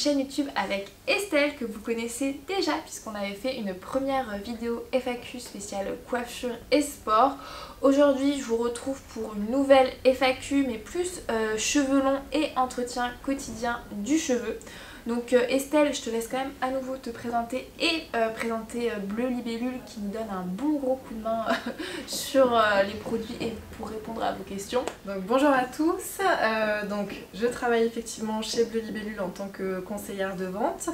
chaîne YouTube avec Estelle que vous connaissez déjà puisqu'on avait fait une première vidéo FAQ spéciale coiffure et sport. Aujourd'hui je vous retrouve pour une nouvelle FAQ mais plus cheveux longs et entretien quotidien du cheveu. Donc Estelle, je te laisse quand même à nouveau te présenter et présenter Bleu Libellule qui nous donne un bon gros coup de main sur les produits et pour répondre à vos questions. Donc, bonjour à tous, donc je travaille effectivement chez Bleu Libellule en tant que conseillère de vente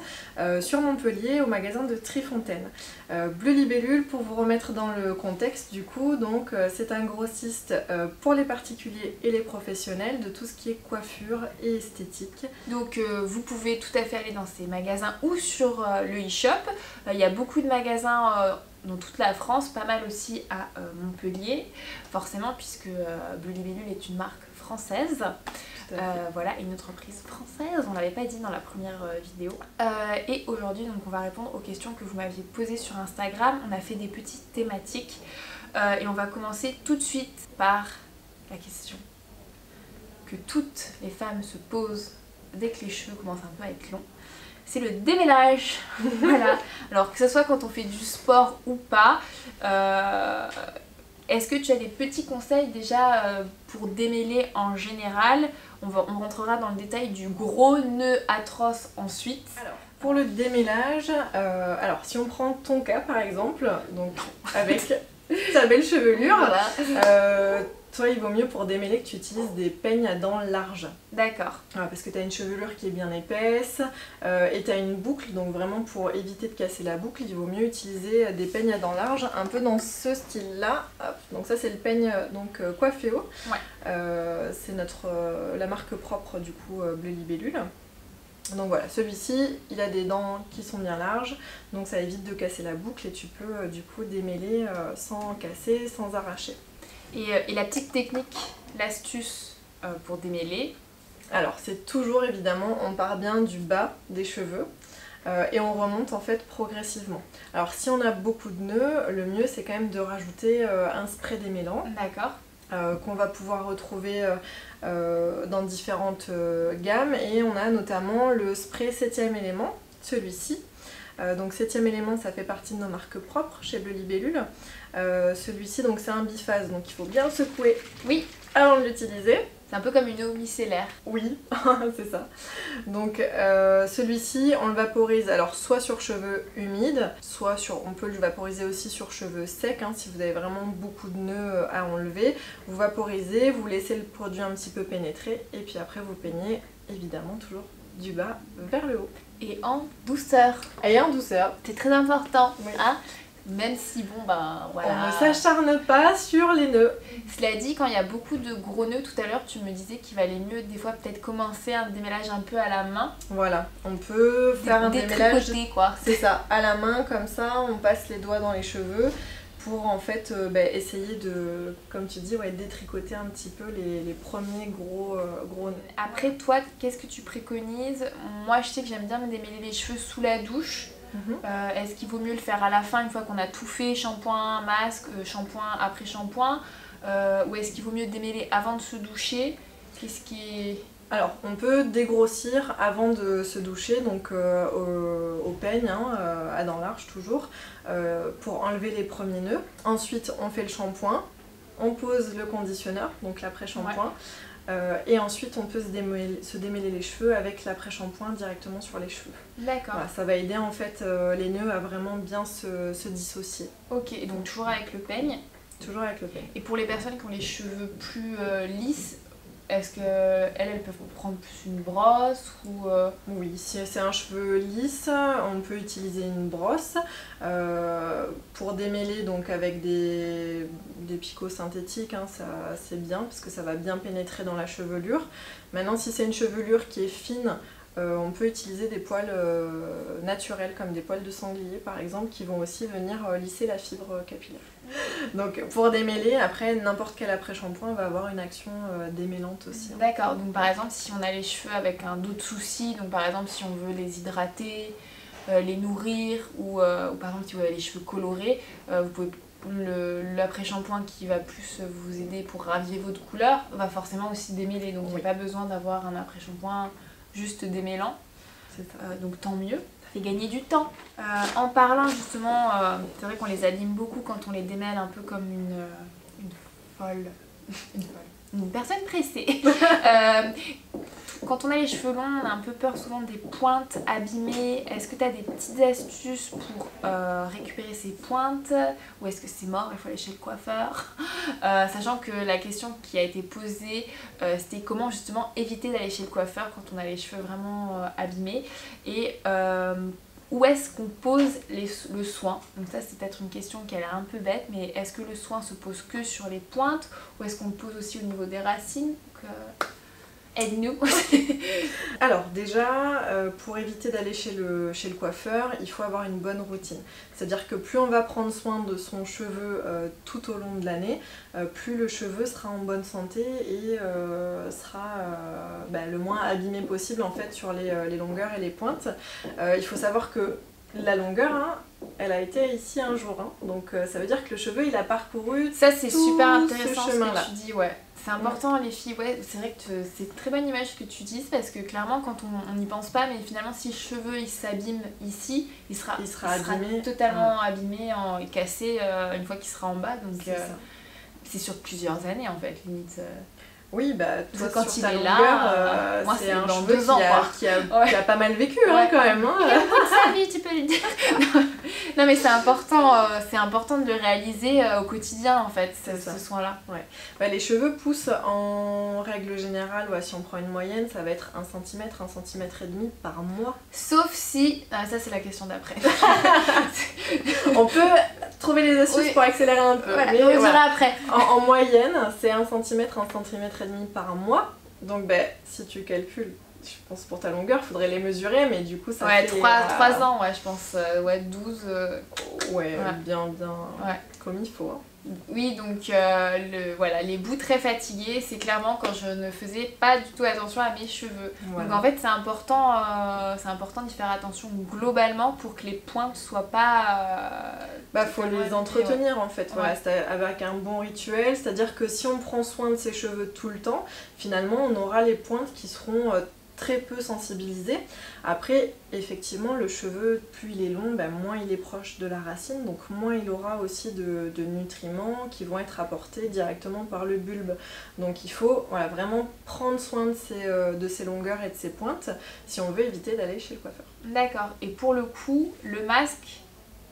sur Montpellier au magasin de Trifontaine. Bleu Libellule, pour vous remettre dans le contexte du coup, donc c'est un grossiste pour les particuliers et les professionnels de tout ce qui est coiffure et esthétique. Donc vous pouvez tout à fait aller dans ces magasins ou sur le e-shop. Il y a beaucoup de magasins dans toute la France, pas mal aussi à Montpellier, forcément puisque Bleu Libellule est une marque française. Voilà, une entreprise française, on l'avait pas dit dans la première vidéo. Et aujourd'hui donc on va répondre aux questions que vous m'aviez posées sur Instagram. On a fait des petites thématiques et on va commencer tout de suite par la question que toutes les femmes se posent dès que les cheveux commencent un peu à être longs. C'est le démêlage. Voilà. Alors que ce soit quand on fait du sport ou pas, est-ce que tu as des petits conseils déjà pour démêler en général? On rentrera dans le détail du gros nœud atroce ensuite. Alors, pour le démêlage, alors si on prend ton cas par exemple, donc avec ta belle chevelure, voilà. Toi il vaut mieux pour démêler que tu utilises des peignes à dents larges. D'accord. Parce que tu as une chevelure qui est bien épaisse et tu as une boucle, donc vraiment pour éviter de casser la boucle, il vaut mieux utiliser des peignes à dents larges, un peu dans ce style là. Donc ça c'est le peigne donc Coifféo. Ouais. C'est la marque propre du coup Bleu Libellule. Donc voilà, celui-ci il a des dents qui sont bien larges, donc ça évite de casser la boucle et tu peux du coup démêler sans casser, sans arracher. Et la petite technique, l'astuce pour démêler? Alors c'est toujours évidemment, on part bien du bas des cheveux et on remonte en fait progressivement. Alors si on a beaucoup de nœuds, le mieux c'est quand même de rajouter un spray démêlant. D'accord. Qu'on va pouvoir retrouver dans différentes gammes, et on a notamment le spray 7e élément, celui-ci. Donc 7e élément, ça fait partie de nos marques propres chez Bleu Libellule. Celui-ci donc c'est un biphase, donc il faut bien le secouer, oui, avant de l'utiliser. C'est un peu comme une eau micellaire. Oui, c'est ça. Donc celui-ci, on le vaporise alors soit sur cheveux humides, soit on peut le vaporiser aussi sur cheveux secs, hein, si vous avez vraiment beaucoup de nœuds à enlever. Vous vaporisez, vous laissez le produit un petit peu pénétrer, et puis après vous peignez évidemment toujours du bas vers le haut. Et en douceur. Et en douceur. C'est très important, oui. Hein, même si bon ben voilà. On ne s'acharne pas sur les nœuds. Cela dit, quand il y a beaucoup de gros nœuds, tout à l'heure tu me disais qu'il valait mieux des fois peut-être commencer un démêlage un peu à la main. Voilà, on peut faire un démêlage, quoi. C'est ça, à la main comme ça, on passe les doigts dans les cheveux pour en fait essayer de, comme tu dis, ouais, détricoter un petit peu les premiers gros nœuds. Après toi, qu'est-ce que tu préconises? Moi je sais que j'aime bien me démêler les cheveux sous la douche. Est-ce qu'il vaut mieux le faire à la fin une fois qu'on a tout fait, shampoing, masque, shampoing après shampoing, ou est-ce qu'il vaut mieux démêler avant de se doucher? Qu'est-ce qui est... Alors on peut dégrossir avant de se doucher, donc au peigne, hein, à dents larges toujours, pour enlever les premiers nœuds. Ensuite on fait le shampoing, on pose le conditionneur, donc l'après-shampoing. Ouais. Et ensuite on peut se démêler les cheveux avec l'après-shampoing directement sur les cheveux. D'accord. Voilà, ça va aider en fait les nœuds à vraiment bien se dissocier. Ok, et donc toujours avec le peigne? Toujours avec le peigne. Et pour les personnes qui ont les cheveux plus lisses, est-ce qu'elles peuvent prendre plus une brosse ou Oui, si c'est un cheveu lisse, on peut utiliser une brosse pour démêler donc avec des picots synthétiques, hein, c'est bien parce que ça va bien pénétrer dans la chevelure. Maintenant, si c'est une chevelure qui est fine, on peut utiliser des poils naturels comme des poils de sanglier par exemple, qui vont aussi venir lisser la fibre capillaire. Donc pour démêler, après n'importe quel après-shampoing va avoir une action démêlante aussi. D'accord, donc par exemple si on a les cheveux avec d'autres soucis, donc par exemple si on veut les hydrater, les nourrir, ou par exemple si vous avez les cheveux colorés, vous pouvez l'après-shampoing qui va plus vous aider pour raviver votre couleur, va forcément aussi démêler, donc il n'y a pas besoin d'avoir un après-shampoing juste démêlant. C'est ça. Donc tant mieux, ça fait gagner du temps. En parlant justement, c'est vrai qu'on les abîme beaucoup quand on les démêle un peu comme une folle. Une personne pressée. Quand on a les cheveux longs, on a un peu peur souvent des pointes abîmées. Est-ce que tu as des petites astuces pour récupérer ces pointes? Ou est-ce que c'est mort, il faut aller chez le coiffeur? Sachant que la question qui a été posée, c'était comment justement éviter d'aller chez le coiffeur quand on a les cheveux vraiment abîmés. Et où est-ce qu'on pose le soin? Donc ça c'est peut-être une question qui a l'air un peu bête, mais est-ce que le soin se pose que sur les pointes ou est-ce qu'on le pose aussi au niveau des racines? Donc, aide-nous. Alors déjà, pour éviter d'aller chez le coiffeur, il faut avoir une bonne routine. C'est-à-dire que plus on va prendre soin de son cheveu tout au long de l'année, plus le cheveu sera en bonne santé et sera le moins abîmé possible en fait sur les longueurs et les pointes. Il faut savoir que la longueur, hein, elle a été ici un jour, hein. Donc ça veut dire que le cheveu il a parcouru ça c'est tout super intéressant ce chemin-là. ce que tu dis, ouais. C'est important les filles, ouais, c'est vrai que c'est une très bonne image que tu dises parce que clairement quand on n'y pense pas, mais finalement si le cheveu il s'abîme ici, il sera abîmé. Totalement abîmé et cassé une fois qu'il sera en bas, donc c'est sur plusieurs années en fait, limite. Oui, bah toi quand sur il ta est longueur, là, moi c'est un dans cheveu 2 ans qui a pas mal vécu hein, quand même. Hein. Il a beaucoup de sa vie, tu peux lui dire. Non mais c'est important de le réaliser au quotidien en fait, ce soin-là. Ouais. Bah, les cheveux poussent en règle générale, si on prend une moyenne, ça va être 1 cm, 1 cm et demi par mois. Sauf si, ça c'est la question d'après. On peut trouver les astuces pour accélérer un peu. Voilà, mais on dira après. En moyenne, c'est 1 cm, 1 cm et demi par mois. Donc si tu calcules, je pense pour ta longueur, il faudrait les mesurer, mais du coup ça fait... 3 ans, je pense, 12... bien comme il faut. Hein. Oui, donc les bouts très fatigués, c'est clairement quand je ne faisais pas du tout attention à mes cheveux. Voilà. Donc en fait c'est important d'y faire attention globalement pour que les pointes soient pas... faut les entretenir en fait, avec un bon rituel, c'est-à-dire que si on prend soin de ses cheveux tout le temps, finalement on aura les pointes qui seront très peu sensibilisé. Après, effectivement, le cheveu, plus il est long, moins il est proche de la racine, donc moins il aura aussi de nutriments qui vont être apportés directement par le bulbe. Donc il faut vraiment prendre soin de ses longueurs et de ses pointes si on veut éviter d'aller chez le coiffeur. D'accord. Et pour le coup, le masque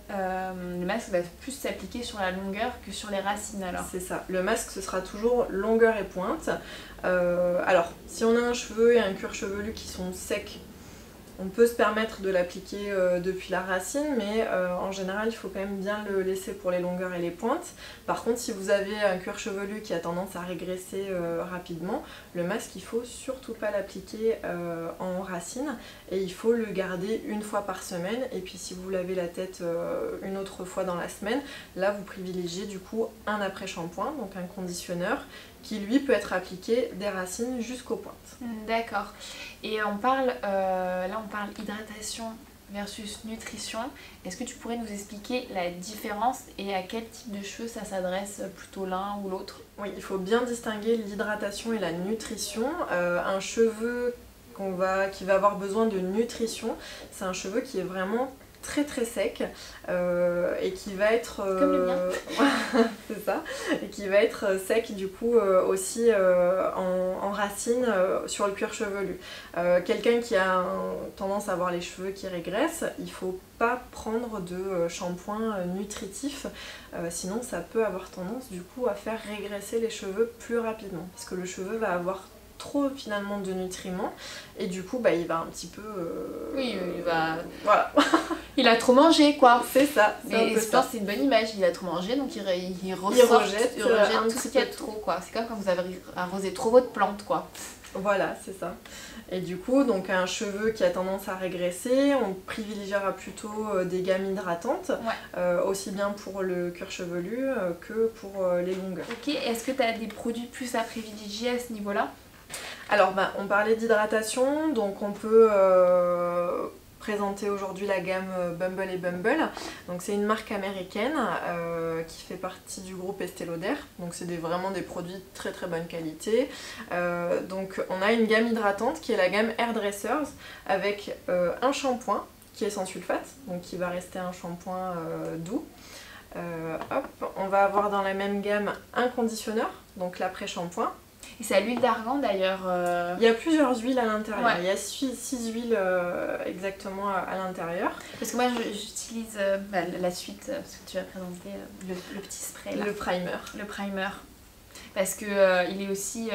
va plus s'appliquer sur la longueur que sur les racines alors. C'est ça, le masque ce sera toujours longueur et pointe. Alors si on a un cheveu et un cuir chevelu qui sont secs, on peut se permettre de l'appliquer depuis la racine, mais en général il faut quand même bien le laisser pour les longueurs et les pointes. Par contre si vous avez un cuir chevelu qui a tendance à régresser rapidement, le masque il faut surtout pas l'appliquer en racine et il faut le garder 1 fois par semaine, et puis si vous lavez la tête une autre fois dans la semaine, là vous privilégiez du coup un après-shampoing, donc un conditionneur qui lui peut être appliqué des racines jusqu'aux pointes. D'accord. Et on parle hydratation versus nutrition. Est-ce que tu pourrais nous expliquer la différence et à quel type de cheveux ça s'adresse, plutôt l'un ou l'autre? Oui, il faut bien distinguer l'hydratation et la nutrition. Un cheveu qui va avoir besoin de nutrition, c'est un cheveu qui est vraiment très très sec et qui va être comme le mien. c'est ça, et qui va être sec du coup aussi en racines sur le cuir chevelu. Quelqu'un qui a tendance à avoir les cheveux qui régressent, il faut pas prendre de shampoing nutritif, sinon ça peut avoir tendance du coup à faire régresser les cheveux plus rapidement, parce que le cheveu va avoir trop finalement de nutriments et du coup il va un petit peu oui, il va... voilà. Il a trop mangé quoi. C'est ça. Mais je pense que c'est une bonne image, il a trop mangé donc il rejette tout ce qu'il y a de trop quoi. C'est comme quand vous avez arrosé trop votre plante quoi. Voilà, c'est ça. Et du coup, donc un cheveu qui a tendance à régresser, on privilégiera plutôt des gammes hydratantes, aussi bien pour le cuir chevelu que pour les longueurs. Ok, est-ce que tu as des produits plus à privilégier à ce niveau-là? Alors, on parlait d'hydratation, donc on peut présenter aujourd'hui la gamme Bumble et Bumble. Donc c'est une marque américaine qui fait partie du groupe Estée Lauder. Donc c'est vraiment des produits de très très bonne qualité. Donc on a une gamme hydratante qui est la gamme Hairdressers avec un shampoing qui est sans sulfate, donc qui va rester un shampoing doux. Hop, on va avoir dans la même gamme un conditionneur, donc l'après-shampoing. Et c'est à l'huile d'argan d'ailleurs. Il y a plusieurs huiles à l'intérieur, Ouais. il y a 6 huiles exactement à l'intérieur. Parce que moi j'utilise la suite, parce que tu vas présenter le petit spray là. Le primer. Le primer. Parce que il est aussi,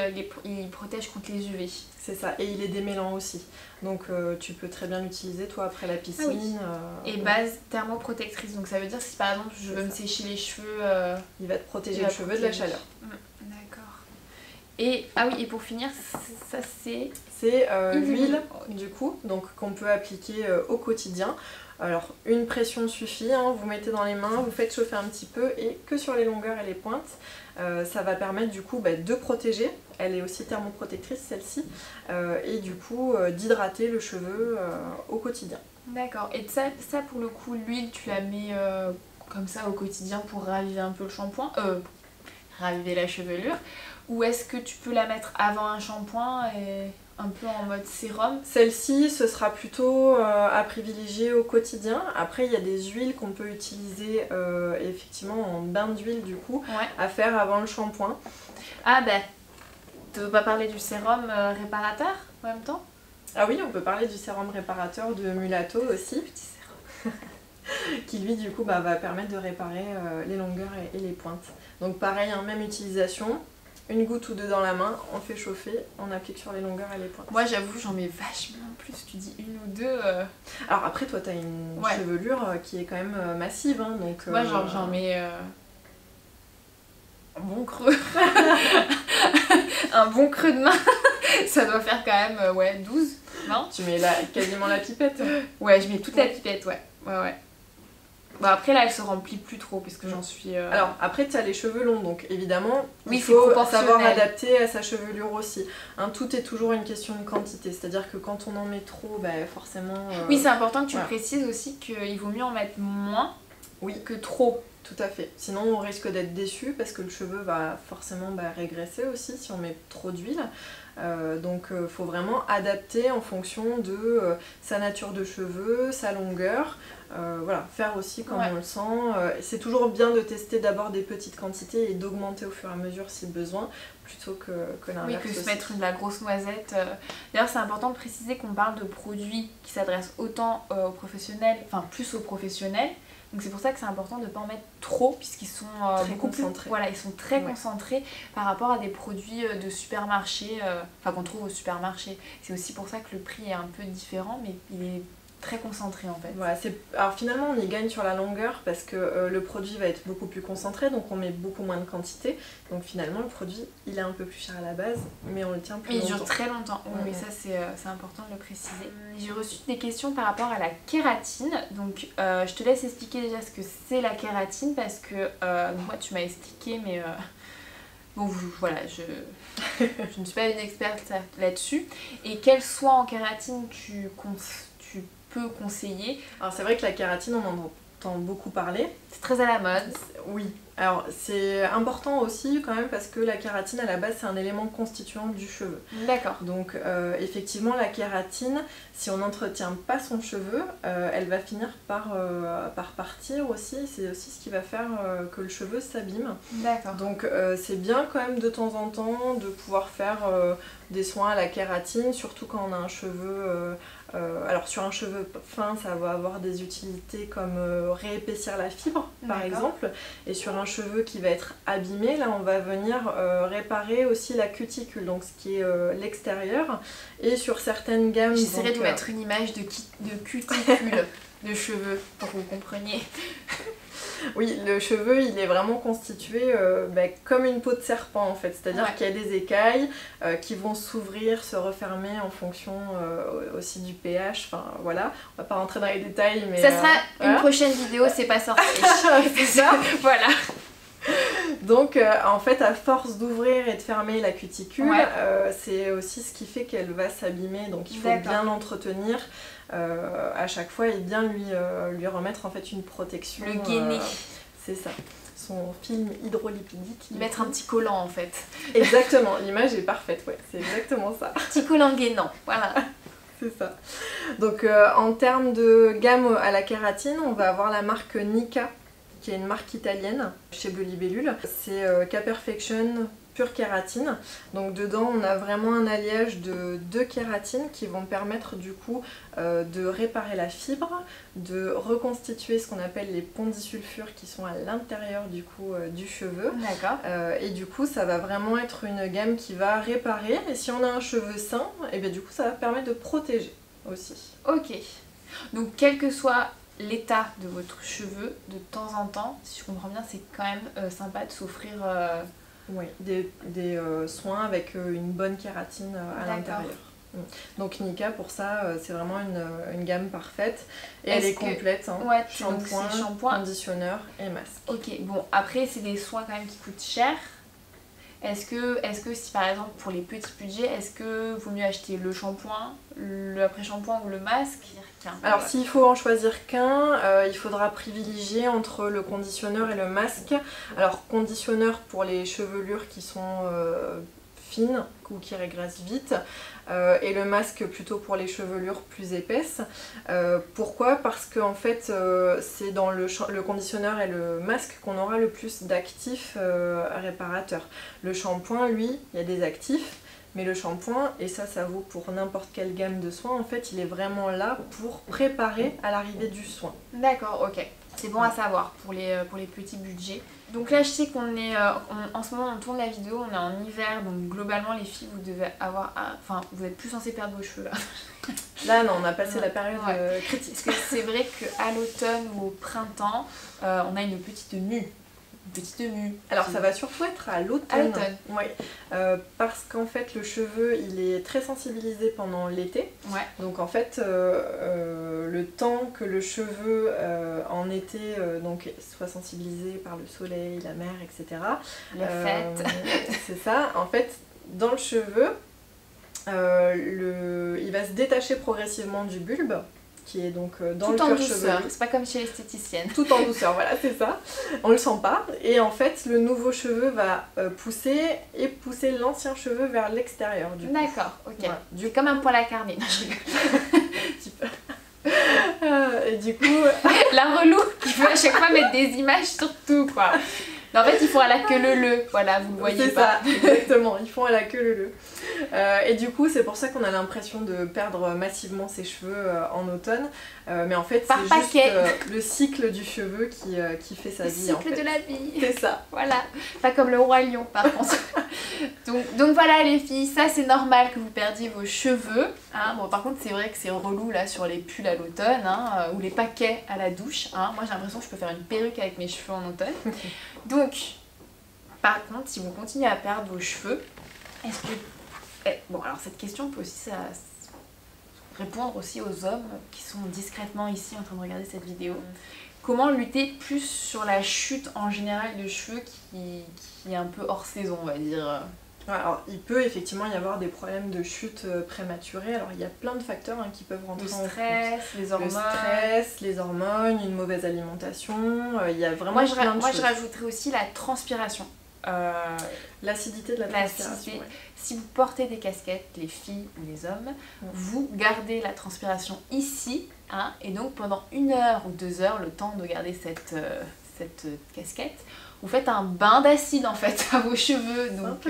il protège contre les UV. C'est ça, et il est démêlant aussi. Donc tu peux très bien l'utiliser toi après la piscine. Et base thermoprotectrice, donc ça veut dire que si par exemple je veux me sécher les cheveux, il va te protéger le cheveu de la chaleur. D'accord. Et ah oui, et pour finir, ça c'est... C'est l'huile du coup, donc qu'on peut appliquer au quotidien. Alors une pression suffit, hein, vous mettez dans les mains, vous faites chauffer un petit peu et que sur les longueurs et les pointes. Ça va permettre du coup de protéger, elle est aussi thermoprotectrice celle-ci, et du coup d'hydrater le cheveu au quotidien. D'accord, et ça pour le coup, l'huile tu la mets comme ça au quotidien pour raviver un peu le shampoing, raviver la chevelure, ou est-ce que tu peux la mettre avant un shampoing et un peu en mode sérum? Celle-ci, ce sera plutôt à privilégier au quotidien. Après, il y a des huiles qu'on peut utiliser effectivement en bain d'huile du coup, Ouais. à faire avant le shampoing. Ah ben, tu veux pas parler du sérum réparateur en même temps? Ah oui, on peut parler du sérum réparateur de Mulato aussi, Petit sérum. qui lui du coup va permettre de réparer les longueurs et les pointes. Donc pareil, hein, même utilisation. Une goutte ou deux dans la main, on fait chauffer, on applique sur les longueurs et les pointes. Moi j'avoue j'en mets vachement plus, tu dis une ou deux. Alors après toi t'as une chevelure qui est quand même massive, hein, donc... Moi j'en mets un bon creux. Un bon creux de main. Ça doit faire quand même 12, non? Tu mets quasiment la pipette. Ouais, je mets toute la pipette, ouais. Bon après là elle se remplit plus trop parce que j'en suis... Alors après tu as les cheveux longs, donc évidemment oui, il faut proportionnel. savoir adapter à sa chevelure aussi. Hein, tout est toujours une question de quantité, c'est-à-dire que quand on en met trop, forcément... Oui, c'est important que tu précises aussi qu'il vaut mieux en mettre moins que trop. Tout à fait, sinon on risque d'être déçu parce que le cheveu va forcément régresser aussi si on met trop d'huile. Donc il faut vraiment adapter en fonction de sa nature de cheveux, sa longueur, voilà, faire aussi comme on le sent. C'est toujours bien de tester d'abord des petites quantités et d'augmenter au fur et à mesure si besoin, plutôt que l'inverse. Oui, que se mettre de la grosse noisette. D'ailleurs c'est important de préciser qu'on parle de produits qui s'adressent autant aux professionnels, enfin plus aux professionnels. Donc c'est pour ça que c'est important de ne pas en mettre trop puisqu'ils sont beaucoup concentrés. Voilà, ils sont très concentrés par rapport à des produits de supermarché, enfin qu'on trouve au supermarché. C'est aussi pour ça que le prix est un peu différent, mais il est très concentré en fait. Voilà, alors finalement on y gagne sur la longueur parce que le produit va être beaucoup plus concentré, donc on met beaucoup moins de quantité. Donc finalement le produit il est un peu plus cher à la base, mais on le tient plus longtemps. Il dure très longtemps, oui, ça c'est important de le préciser. J'ai reçu des questions par rapport à la kératine, donc je te laisse expliquer déjà ce que c'est la kératine parce que moi tu m'as expliqué mais... Bon voilà, je ne suis pas une experte là-dessus. Et quels soins en kératine tu peux conseiller? Alors c'est vrai que la kératine on en entend beaucoup parler. C'est très à la mode. Oui, alors c'est important aussi quand même parce que la kératine à la base c'est un élément constituant du cheveu. D'accord. Donc effectivement la kératine, si on n'entretient pas son cheveu, elle va finir par partir aussi. C'est aussi ce qui va faire que le cheveu s'abîme. D'accord. Donc c'est bien quand même de temps en temps de pouvoir faire des soins à la kératine, surtout quand on a un cheveu... alors sur un cheveu fin ça va avoir des utilités comme réépaissir la fibre par exemple, et sur un cheveu qui va être abîmé, là on va venir réparer aussi la cuticule, donc ce qui est l'extérieur, et sur certaines gammes... J'essaierai de mettre une image de cuticule de cheveux pour que vous compreniez. Oui, le cheveu il est vraiment constitué comme une peau de serpent en fait, c'est-à-dire qu'il y a des écailles qui vont s'ouvrir, se refermer en fonction aussi du pH, enfin voilà, on va pas rentrer dans les détails mais... Ça sera une prochaine vidéo, c'est pas sorti. C'est ça. Voilà. Donc en fait à force d'ouvrir et de fermer la cuticule, c'est aussi ce qui fait qu'elle va s'abîmer, donc il faut bien l'entretenir. à chaque fois et bien lui remettre en fait une protection. Le gainer. C'est ça. Son film hydrolipidique. Mettre un petit collant en fait. Exactement, l'image est parfaite, ouais, c'est exactement ça. Petit collant gainant, voilà. C'est ça. Donc en termes de gamme à la kératine, on va avoir la marque Nika, qui est une marque italienne chez Bleu Libellule. C'est K-Perfection Pure Kératine. Donc dedans on a vraiment un alliage de 2 kératines qui vont permettre du coup de réparer la fibre, de reconstituer ce qu'on appelle les ponts disulfures qui sont à l'intérieur du coup du cheveu. D'accord. Et du coup ça va vraiment être une gamme qui va réparer, et si on a un cheveu sain, et bien du coup ça va permettre de protéger aussi. Ok. Donc quel que soit l'état de votre cheveu, de temps en temps, si je comprends bien, c'est quand même sympa de s'offrir... Oui, des soins avec une bonne kératine à l'intérieur. Donc Nika pour ça c'est vraiment une gamme parfaite et elle est complète, hein. Ouais, shampoing, conditionneur et masque. Ok, bon après c'est des soins quand même qui coûtent cher. Est-ce que si par exemple pour les petits budgets, est-ce que vaut mieux acheter le shampoing, l'après-shampoing ou le masque? Alors s'il faut en choisir qu'un, il faudra privilégier entre le conditionneur et le masque. Alors conditionneur pour les chevelures qui sont fines ou qui régressent vite, et le masque plutôt pour les chevelures plus épaisses. Pourquoi? Parce que en fait c'est dans le conditionneur et le masque qu'on aura le plus d'actifs réparateurs. Le shampoing, lui, il y a des actifs, mais le shampoing, et ça vaut pour n'importe quelle gamme de soins, en fait il est vraiment là pour préparer à l'arrivée du soin. D'accord, ok. C'est bon à savoir pour les petits budgets. Donc là je sais qu'on est, en ce moment on tourne la vidéo, on est en hiver, donc globalement les filles vous devez avoir, enfin vous êtes plus censées perdre vos cheveux là. Là non, on a passé la période critique. Parce que c'est vrai qu'à l'automne ou au printemps, on a une petite mue. Alors ça va surtout être à l'automne. Oui. Parce qu'en fait le cheveu il est très sensibilisé pendant l'été. Ouais. Donc en fait le temps que le cheveu en été donc, soit sensibilisé par le soleil, la mer, etc. Les fêtes. C'est ça. En fait dans le cheveu il va se détacher progressivement du bulbe, qui est donc dans tout le en cuir douceur, chevelu. c'est pas comme chez l'esthéticienne. Tout en douceur, voilà, c'est ça. On le sent pas. Et en fait, le nouveau cheveu va pousser l'ancien cheveu vers l'extérieur. D'accord, ok. Voilà. C'est comme un poil à carnet. Et du coup... La relou qui veut à chaque fois mettre des images sur tout, quoi. En fait, ils font à la queue leu, voilà, vous le voyez pas. C'est ça, exactement, ils font à la queue leu. Et du coup, c'est pour ça qu'on a l'impression de perdre massivement ses cheveux en automne. Mais en fait, c'est juste le cycle du cheveu qui fait sa vie. Le cycle de la vie. C'est ça. Voilà, pas comme le roi lion par contre. donc voilà les filles, ça c'est normal que vous perdiez vos cheveux. Hein. Bon, par contre, c'est vrai que c'est relou là sur les pulls à l'automne, hein, ou les paquets à la douche. Hein. Moi j'ai l'impression que je peux faire une perruque avec mes cheveux en automne. Donc, par contre, si vous continuez à perdre vos cheveux, est-ce que... Bon, alors cette question peut aussi répondre aussi aux hommes qui sont discrètement ici en train de regarder cette vidéo. Comment lutter plus sur la chute en général de cheveux qui est un peu hors saison, on va dire? Alors, il peut effectivement y avoir des problèmes de chute prématurée. Alors, il y a plein de facteurs qui peuvent rentrer en compte. Le stress, les hormones. Le stress, les hormones, une mauvaise alimentation. Il y a vraiment plein de choses. Moi, je rajouterais aussi la transpiration. L'acidité de la transpiration. Ouais. Si vous portez des casquettes, les filles ou les hommes, vous gardez la transpiration ici, hein, et donc pendant 1 heure ou 2 heures, le temps de garder cette casquette, vous faites un bain d'acide en fait à vos cheveux. Donc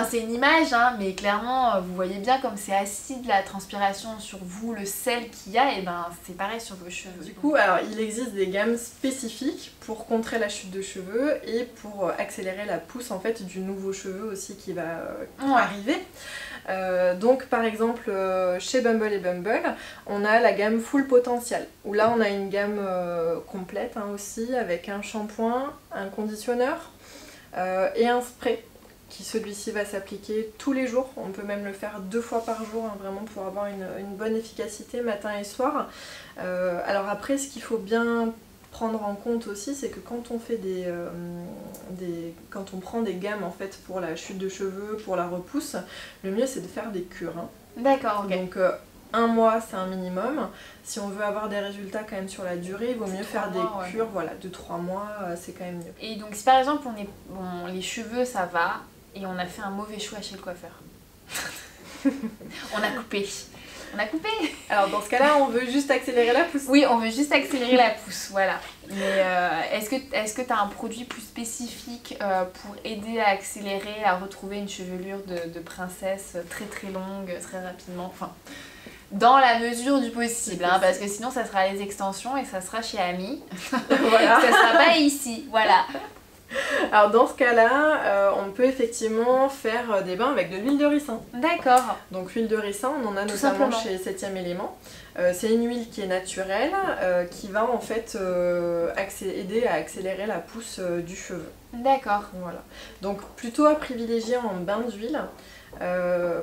c'est une image, hein, mais clairement vous voyez bien comme c'est acide la transpiration sur vous, le sel qu'il y a, et ben c'est pareil sur vos cheveux. Du coup, alors il existe des gammes spécifiques pour contrer la chute de cheveux et pour accélérer la pousse en fait du nouveau cheveu aussi qui va arriver. Donc par exemple chez Bumble et Bumble on a la gamme Full Potential où là on a une gamme complète aussi avec un shampoing, un conditionneur et un spray qui celui-ci va s'appliquer tous les jours. On peut même le faire 2 fois par jour vraiment pour avoir une bonne efficacité matin et soir. Alors après ce qu'il faut bien prendre en compte aussi, c'est que quand on fait quand on prend des gammes en fait pour la chute de cheveux, pour la repousse, le mieux c'est de faire des cures. Hein. D'accord, ok. Donc 1 mois, c'est un minimum. Si on veut avoir des résultats quand même sur la durée, il vaut mieux faire des cures, voilà, de 3 mois, c'est quand même mieux. Et donc si par exemple les cheveux ça va et on a fait un mauvais choix chez le coiffeur. On a coupé. Alors dans ce cas-là, on veut juste accélérer la pousse. Oui, on veut juste accélérer la pousse, voilà. Mais est-ce que tu as un produit plus spécifique pour aider à accélérer, à retrouver une chevelure de princesse très très longue, très rapidement, enfin, dans la mesure du possible, hein, parce que sinon ça sera les extensions et ça sera chez Ami. Voilà. Ça sera pas ici, voilà. Alors dans ce cas-là, on peut effectivement faire des bains avec de l'huile de ricin. D'accord. Donc l'huile de ricin, on en a notamment chez 7e élément. C'est une huile qui est naturelle, qui va en fait aider à accélérer la pousse du cheveu. D'accord. Voilà. Donc plutôt à privilégier en bain d'huile.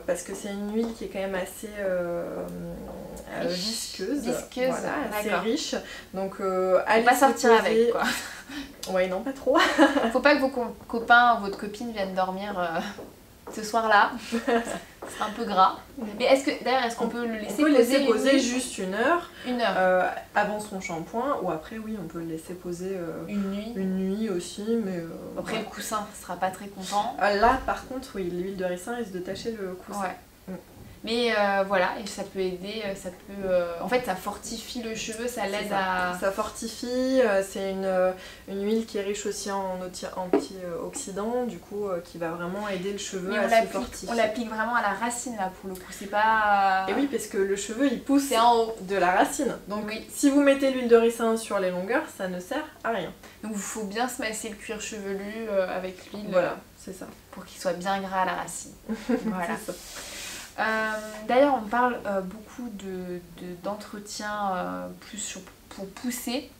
Parce que c'est une huile qui est quand même assez visqueuse, voilà, assez riche. Donc faut pas sortir avec quoi. Ouais, non, pas trop. Faut pas que vos copains ou votre copine viennent dormir ce soir-là. C'est un peu gras. Mais est-ce qu'on peut le laisser poser juste 1 heure. 1 heure. Avant son shampoing, ou après oui, on peut le laisser poser une nuit aussi, mais après le coussin sera pas très content. Là par contre oui, l'huile de ricin risque de tacher le coussin. Ouais. Mais voilà, et ça peut aider, en fait ça fortifie le cheveu, ça l'aide à... Ça fortifie, c'est une huile qui est riche aussi en antioxydants, du coup qui va vraiment aider le cheveu à se fortifier. On l'applique vraiment à la racine là pour le coup, c'est pas... Et oui, parce que le cheveu il pousse en haut de la racine, donc si vous mettez l'huile de ricin sur les longueurs, ça ne sert à rien. Donc il faut bien se masser le cuir chevelu avec l'huile, voilà, c'est ça. Pour qu'il soit bien gras à la racine. Voilà. C'est ça. D'ailleurs on parle beaucoup d'entretien plus pour pousser,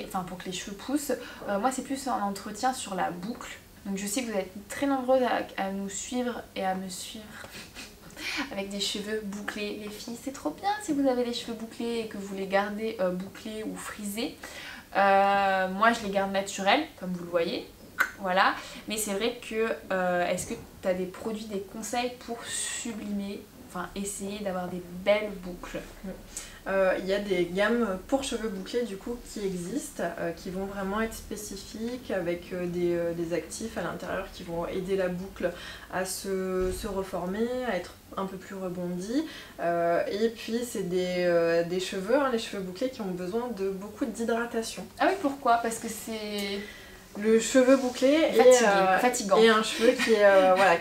enfin pour que les cheveux poussent. Moi c'est plus un entretien sur la boucle. Donc je sais que vous êtes très nombreuses à nous suivre et à me suivre avec des cheveux bouclés. Les filles, c'est trop bien si vous avez les cheveux bouclés et que vous les gardez bouclés ou frisés. Moi je les garde naturels comme vous le voyez. Voilà, mais c'est vrai que est-ce que tu as des produits, des conseils pour sublimer, enfin essayer d'avoir des belles boucles? Il y a des gammes pour cheveux bouclés du coup qui existent, qui vont vraiment être spécifiques avec des actifs à l'intérieur qui vont aider la boucle à se reformer, à être un peu plus rebondie. Et puis c'est des cheveux, hein, les cheveux bouclés qui ont besoin de beaucoup d'hydratation. Ah oui, pourquoi? Parce que c'est... Le cheveu bouclé fatigant. Et un cheveu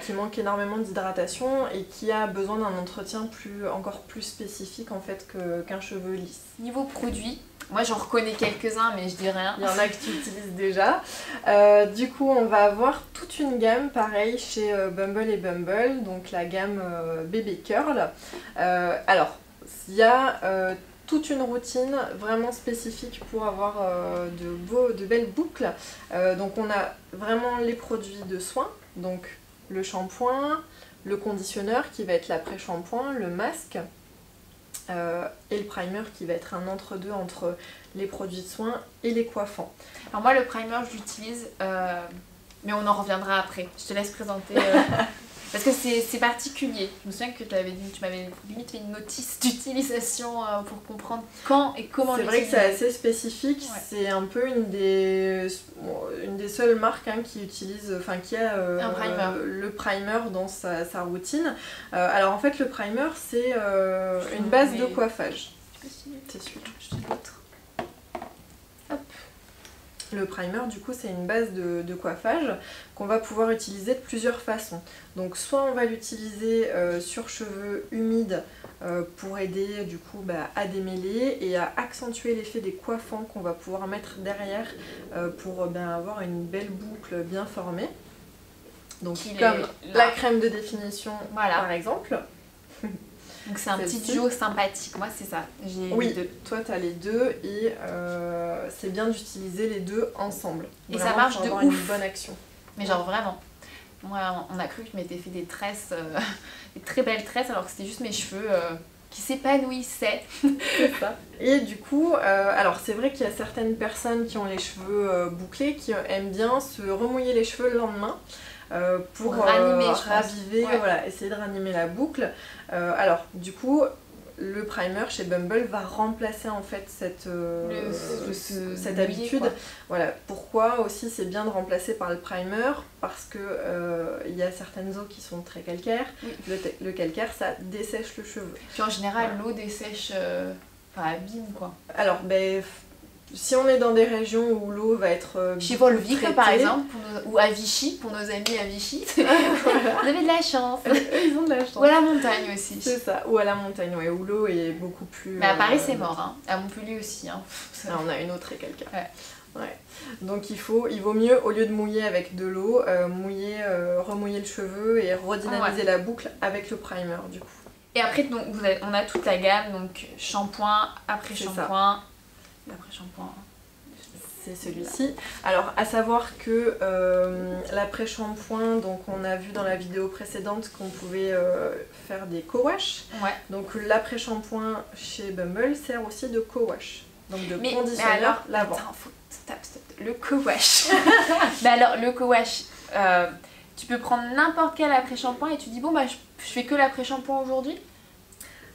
qui manque énormément d'hydratation et qui a besoin d'un entretien encore plus spécifique en fait qu'un cheveu lisse. Niveau produit, moi j'en reconnais quelques-uns mais je dis rien. Il y en a que tu utilises déjà. Du coup on va avoir toute une gamme pareil chez Bumble et Bumble, donc la gamme Baby Curl. Alors il y a toute une routine vraiment spécifique pour avoir de belles boucles. Donc on a vraiment les produits de soins, donc le shampoing, le conditionneur qui va être l'après-shampoing, le masque et le primer qui va être un entre-deux entre les produits de soins et les coiffants. Alors moi le primer je l'utilise, mais on en reviendra après. Je te laisse présenter... Parce que c'est particulier. Je me souviens que tu m'avais limite fait une notice d'utilisation pour comprendre quand et comment l'utiliser. C'est vrai que c'est assez spécifique. Ouais. C'est un peu une des seules marques hein, qui utilise, enfin qui a le primer dans sa routine. Alors en fait le primer c'est une base de coiffage. C'est celui-là, je te l'autre. Hop. Le primer du coup c'est une base de coiffage qu'on va pouvoir utiliser de plusieurs façons. Donc soit on va l'utiliser sur cheveux humides pour aider du coup à démêler et à accentuer l'effet des coiffants qu'on va pouvoir mettre derrière pour avoir une belle boucle bien formée. Donc comme la crème de définition par exemple. Donc c'est un petit duo sympathique, moi c'est ça, j'ai les deux. Toi t'as les deux et c'est bien d'utiliser les deux ensemble. Et ça marche de ouf. Une bonne action. Mais genre vraiment. Moi on a cru que je m'étais fait des tresses, des très belles tresses alors que c'était juste mes cheveux qui s'épanouissaient. C'est ça. Et du coup, alors c'est vrai qu'il y a certaines personnes qui ont les cheveux bouclés qui aiment bien se remouiller les cheveux le lendemain. Pour raviver, voilà, essayer de ranimer la boucle. Alors du coup le primer chez Bumble va remplacer en fait cette habitude. Voilà, pourquoi aussi c'est bien de remplacer par le primer, parce que il y a certaines eaux qui sont très calcaires. Le calcaire, ça dessèche le cheveu. Puis en général, l'eau dessèche, enfin abîme quoi. Alors, si on est dans des régions où l'eau va être chez Volvic par exemple, ou à Vichy, pour nos amis à Vichy, voilà. Vous avez de la chance. Ils ont de la chance. Ou à la montagne aussi. C'est ça, ou à la montagne, ouais, où l'eau est beaucoup plus... Mais à Paris c'est mort, hein. À Montpellier aussi. Hein. On a une eau très calcaire. Ouais. Donc il vaut mieux, au lieu de mouiller avec de l'eau, remouiller le cheveu et redynamiser la boucle avec le primer du coup. Et après donc, on a toute la gamme, donc shampoing, après-shampoing. L'après-shampoing, c'est celui-ci. Alors à savoir que l'après-shampoing, donc on a vu dans la vidéo précédente qu'on pouvait faire des co-wash. Ouais. Donc l'après-shampoing chez Bumble sert aussi de co-wash. Donc de conditionneur lavant. Attends, stop. Le co-wash. Mais alors le co-wash, tu peux prendre n'importe quel après-shampoing et tu dis bon bah je fais que l'après-shampoing aujourd'hui.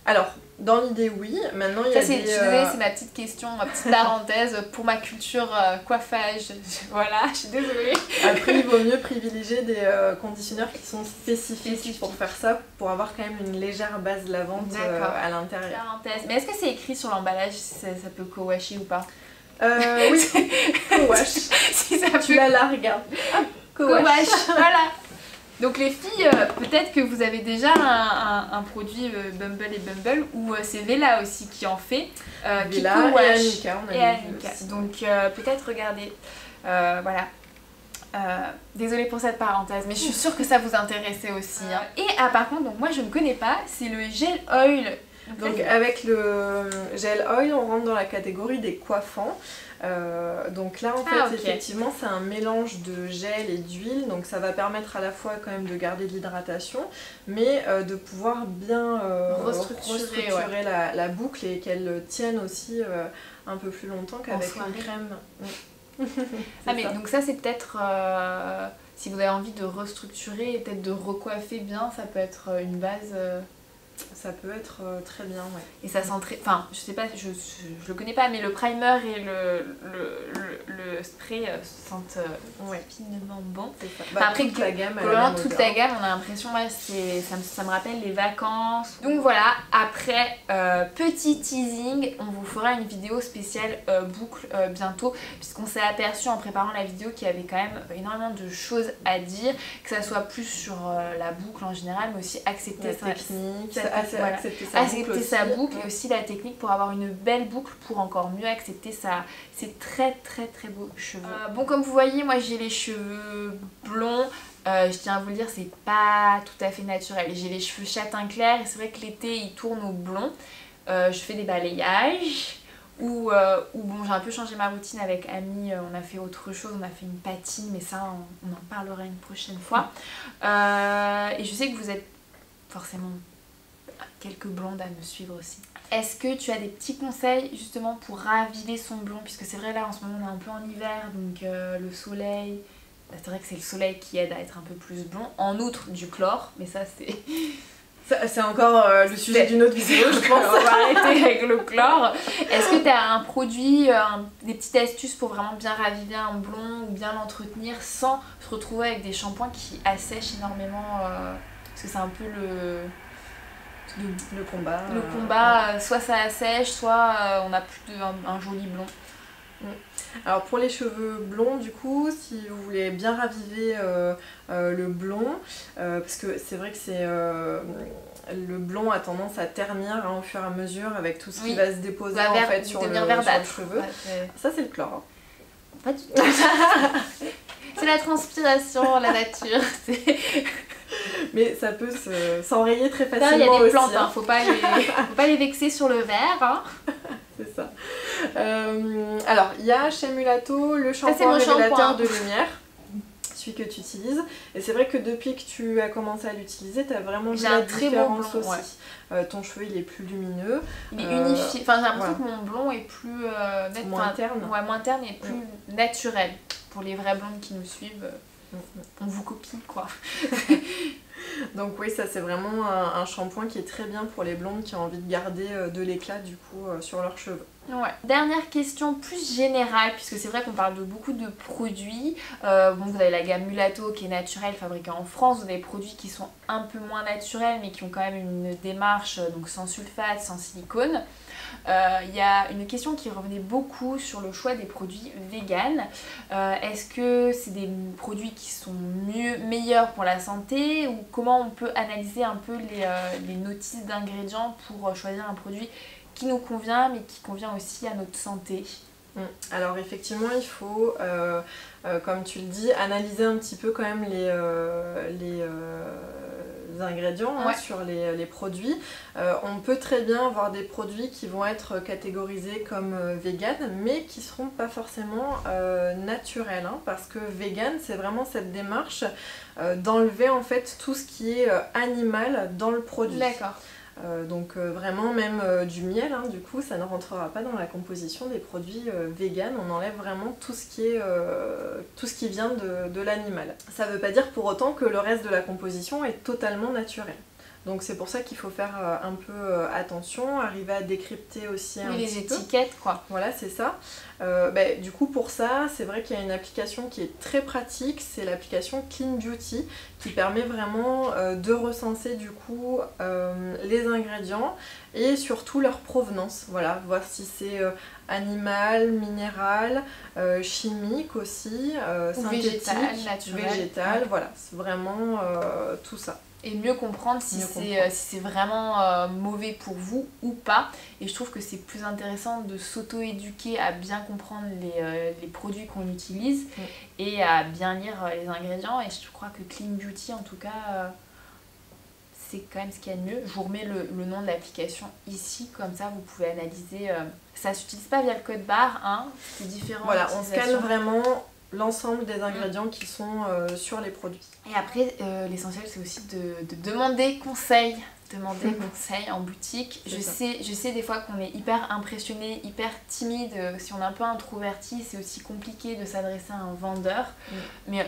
Alors, dans l'idée, oui. Maintenant, il y a Je suis désolée, c'est ma petite question, ma petite parenthèse pour ma culture coiffage. Voilà, je suis désolée. Après, il vaut mieux privilégier des conditionneurs qui sont spécifiques pour faire ça, pour avoir quand même une légère base lavante à l'intérieur. Parenthèse. Mais est-ce que c'est écrit sur l'emballage si ça peut co-washer ou pas? Oui, co-wash. Si ça tu l'as là, regarde. Co-wash, voilà. Donc les filles, peut-être que vous avez déjà un produit Bumble et Bumble, ou c'est Vela aussi qui en fait, qui co-wash, et Annika. Donc peut-être regardez, voilà. Désolée pour cette parenthèse, mais je suis sûre que ça vous intéressait aussi. Hein. Et par contre, donc moi je ne connais pas, c'est le gel oil. Donc avec le gel oil, on rentre dans la catégorie des coiffants. Donc là en fait effectivement c'est un mélange de gel et d'huile, donc ça va permettre à la fois quand même de garder de l'hydratation, mais de pouvoir bien restructurer la boucle et qu'elle tienne aussi un peu plus longtemps qu'avec une crème. Mais donc ça c'est peut-être si vous avez envie de restructurer et peut-être de recoiffer bien, ça peut être une base. Ça peut être très bien, ouais. Et ça sent très... Enfin, je sais pas, je le connais pas, mais le primer et le spray sentent finement bon. Après, toute la gamme, toute la gamme, on a l'impression, ça me rappelle les vacances. Donc voilà, après, petit teasing, on vous fera une vidéo spéciale boucle bientôt, puisqu'on s'est aperçu en préparant la vidéo qu'il y avait quand même énormément de choses à dire, que ça soit plus sur la boucle en général, mais aussi accepter sa technique. Accepter sa boucle et aussi la technique pour avoir une belle boucle, pour encore mieux accepter ses très beaux cheveux. Bon, comme vous voyez, moi j'ai les cheveux blonds. Je tiens à vous le dire, c'est pas tout à fait naturel. J'ai les cheveux châtain clair et c'est vrai que l'été ils tournent au blond. Je fais des balayages ou bon, j'ai un peu changé ma routine avec Ami, on a fait autre chose, on a fait une patine, mais ça on en parlera une prochaine fois. Et je sais que vous êtes forcément quelques blondes à me suivre aussi. Est-ce que tu as des petits conseils justement pour raviver son blond, puisque c'est vrai là en ce moment on est un peu en hiver, donc le soleil, c'est vrai que c'est le soleil qui aide à être un peu plus blond, en outre du chlore, mais ça c'est... C'est encore le sujet d'une autre vidéo, je pense. On va arrêter avec le chlore. Est-ce que tu as un produit, des petites astuces pour vraiment bien raviver un blond ou bien l'entretenir sans se retrouver avec des shampoings qui assèchent énormément, parce que c'est un peu le combat. Le combat, soit ça assèche, soit on n'a plus un joli blond. Alors pour les cheveux blonds du coup, si vous voulez bien raviver le blond, parce que c'est vrai que le blond a tendance à ternir au fur et à mesure avec tout ce qui va se déposer en fait sur le cheveu. Ouais, ça c'est le chlore. Pas du tout. C'est la transpiration, la nature. Mais ça peut s'enrayer très facilement. Il y a des aussi, plantes, hein. Faut pas les vexer sur le verre. Hein. C'est ça. Alors, il y a chez Mulato le shampoing révélateur de lumière, celui que tu utilises. Et c'est vrai que depuis que tu as commencé à l'utiliser, tu as vraiment vu la différence aussi. Ouais. Ton cheveu, il est plus lumineux. Il est unifié. Enfin, j'ai l'impression que mon blond est plus net, moins terne. Ouais, moins terne et plus naturel. Pour les vraies blondes qui nous suivent, on vous copie quoi. Donc oui, ça c'est vraiment un shampoing qui est très bien pour les blondes qui ont envie de garder de l'éclat du coup sur leurs cheveux. Ouais. Dernière question plus générale, puisque c'est vrai qu'on parle de beaucoup de produits. Bon, vous avez la gamme Mulatto qui est naturelle, fabriquée en France. Vous avez des produits qui sont un peu moins naturels, mais qui ont quand même une démarche, donc sans sulfate, sans silicone. Il y a une question qui revenait beaucoup sur le choix des produits véganes. Est-ce que c'est des produits qui sont meilleurs pour la santé, ou comment on peut analyser un peu les notices d'ingrédients pour choisir un produit qui nous convient mais qui convient aussi à notre santé? Alors effectivement il faut, comme tu le dis, analyser un petit peu quand même les ingrédients Ouais. sur les produits. On peut très bien avoir des produits qui vont être catégorisés comme vegan mais qui seront pas forcément naturels, hein, parce que vegan c'est vraiment cette démarche d'enlever en fait tout ce qui est animal dans le produit. D'accord. Donc vraiment même du miel, hein, du coup ça ne rentrera pas dans la composition des produits vegan. On enlève vraiment tout ce qui vient de l'animal. Ça ne veut pas dire pour autant que le reste de la composition est totalement naturel. Donc c'est pour ça qu'il faut faire un peu attention, arriver à décrypter aussi un les petit peu. étiquettes quoi. Voilà, c'est ça. Du coup pour ça, c'est vrai qu'il y a une application qui est très pratique, c'est l'application Clean Beauty qui permet vraiment de recenser du coup les ingrédients et surtout leur provenance. Voilà, voir si c'est animal, minéral, chimique aussi, synthétique, naturel. voilà, c'est vraiment tout ça. Et mieux comprendre si c'est vraiment mauvais pour vous ou pas. Et je trouve que c'est plus intéressant de s'auto-éduquer à bien comprendre les produits qu'on utilise et à bien lire les ingrédients. Et je crois que Clean Beauty en tout cas c'est quand même ce qu'il y a de mieux. Je vous remets le nom de l'application ici, comme ça vous pouvez analyser. Ça s'utilise pas via le code barre, hein, c'est différent. Voilà, on scanne vraiment l'ensemble des ingrédients qui sont sur les produits. Et après, l'essentiel c'est aussi de demander conseil. Demander conseil en boutique. Je sais des fois qu'on est hyper impressionné, hyper timide. Si on est un peu introverti, c'est aussi compliqué de s'adresser à un vendeur. Mais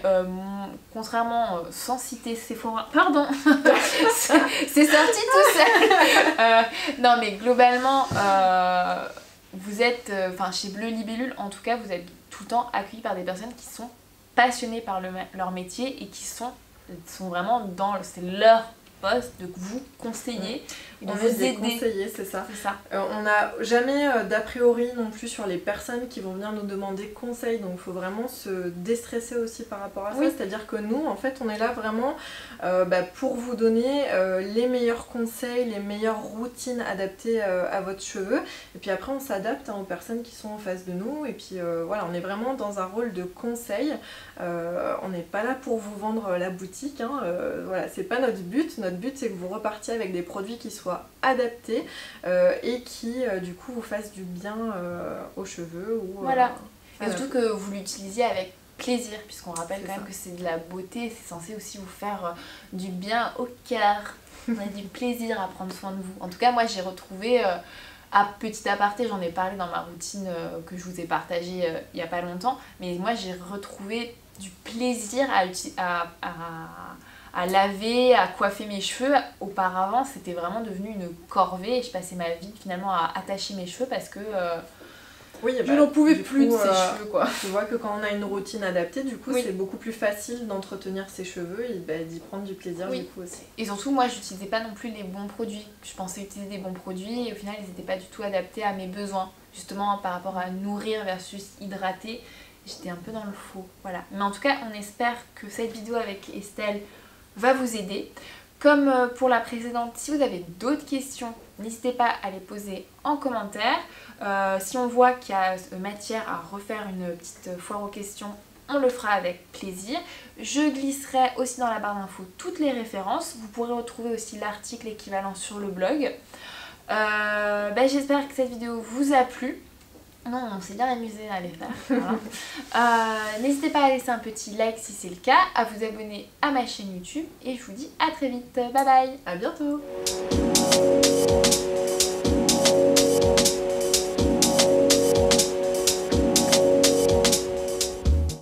contrairement, sans citer Sephora, pardon, c'est sorti tout seul. Non mais globalement, vous êtes, chez Bleu Libellule en tout cas, vous êtes tout le temps accueillis par des personnes qui sont passionnées par leur métier et qui sont vraiment c'est leur poste de vous conseiller et de on vous est des aider. conseillers, c'est ça. C'est ça. On n'a jamais d'a priori non plus sur les personnes qui vont venir nous demander conseil, donc il faut vraiment se déstresser aussi par rapport à ça. C'est-à-dire que nous, en fait, on est là vraiment pour vous donner les meilleurs conseils, les meilleures routines adaptées à votre cheveu. Et puis après, on s'adapte aux personnes qui sont en face de nous. Et puis voilà, on est vraiment dans un rôle de conseil. On n'est pas là pour vous vendre la boutique, hein. Voilà, c'est pas notre but. Notre but, c'est que vous repartiez avec des produits qui soient adaptés et qui du coup vous fassent du bien aux cheveux ou voilà. Et surtout que vous l'utilisiez avec plaisir, puisqu'on rappelle quand même que c'est de la beauté, c'est censé aussi vous faire du bien au cœur. On a du plaisir à prendre soin de vous. En tout cas, moi j'ai retrouvé à petit aparté, j'en ai parlé dans ma routine que je vous ai partagée il n'y a pas longtemps, mais moi j'ai retrouvé du plaisir à laver, à coiffer mes cheveux. Auparavant, c'était vraiment devenu une corvée et je passais ma vie finalement à attacher mes cheveux parce que je n'en pouvais plus de ces cheveux quoi. Tu vois que quand on a une routine adaptée, du coup c'est beaucoup plus facile d'entretenir ses cheveux et d'y prendre du plaisir du coup aussi. Et surtout moi j'utilisais pas non plus les bons produits. Je pensais utiliser des bons produits et au final ils n'étaient pas du tout adaptés à mes besoins. Justement par rapport à nourrir versus hydrater, j'étais un peu dans le faux. Voilà. Mais en tout cas on espère que cette vidéo avec Estelle va vous aider. Comme pour la précédente, si vous avez d'autres questions, n'hésitez pas à les poser en commentaire. Si on voit qu'il y a matière à refaire une petite foire aux questions, on le fera avec plaisir. Je glisserai aussi dans la barre d'infos toutes les références. Vous pourrez retrouver aussi l'article équivalent sur le blog. J'espère que cette vidéo vous a plu. Non, on s'est bien amusé à les faire. Voilà. N'hésitez pas à laisser un petit like si c'est le cas, à vous abonner à ma chaîne YouTube et je vous dis à très vite. Bye bye. À bientôt.